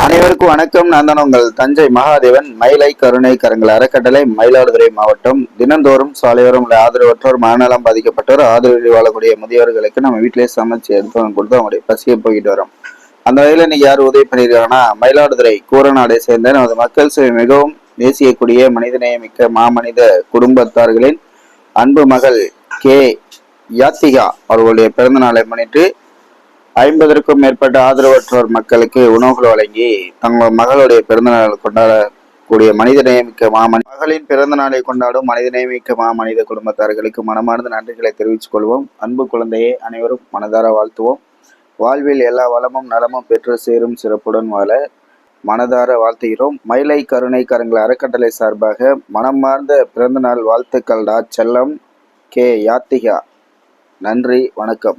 அனைவருக்கும் வணக்கம். நான் தான் உங்கள் தஞ்சை மகாதேவன். மயிலை கருணை கரங்கள் அறக்கட்டளை, மயிலாடுதுறை மாவட்டம். தினந்தோறும் சாலையோரம் உள்ள ஆதரவற்றோர், மனநலம் பாதிக்கப்பட்டோர், ஆதரவில் வாழக்கூடிய முதியவர்களுக்கு நம்ம வீட்டிலேயே சமைச்சு எடுத்து கொடுத்து அவங்களுடைய பசியை போய்கிட்டு வரோம். அந்த வகையில் இன்னைக்கு யார் உதவி பண்ணியிருக்காங்கன்னா, மயிலாடுதுறை கூரநாடை சேர்ந்த நமது மக்கள் சேவை மிகவும் நேசியக்கூடிய மனிதநேயமிக்க மாமனித குடும்பத்தார்களின் அன்பு மகள் கே யாத்திகா அவர்களுடைய பிறந்த நாளை முன்னிட்டு 50க்கும் மேற்பட்ட ஆதரவற்றோர் மக்களுக்கு உணவுகள் வழங்கி தங்கள் மகளுடைய பிறந்தநாள் கொண்டாடக்கூடிய மனிதநேயமிக்க மகளின் பிறந்த நாளை கொண்டாடும் மனிதநேயமிக்க மனித குடும்பத்தார்களுக்கு மனமார்ந்த நன்றிகளை தெரிவித்துக் கொள்வோம். அன்பு குழந்தையை அனைவரும் மனதார வாழ்த்துவோம். வாழ்வில் எல்லா வளமும் நலமும் பெற்று சேரும் சிறப்புடன் வாழ மனதார வாழ்த்துகிறோம். மயிலை கருணை கரங்கள் அறக்கட்டளை சார்பாக மனமார்ந்த பிறந்த நாள் வாழ்த்துக்கள் செல்லம் கே யாத்திகா. நன்றி, வணக்கம்.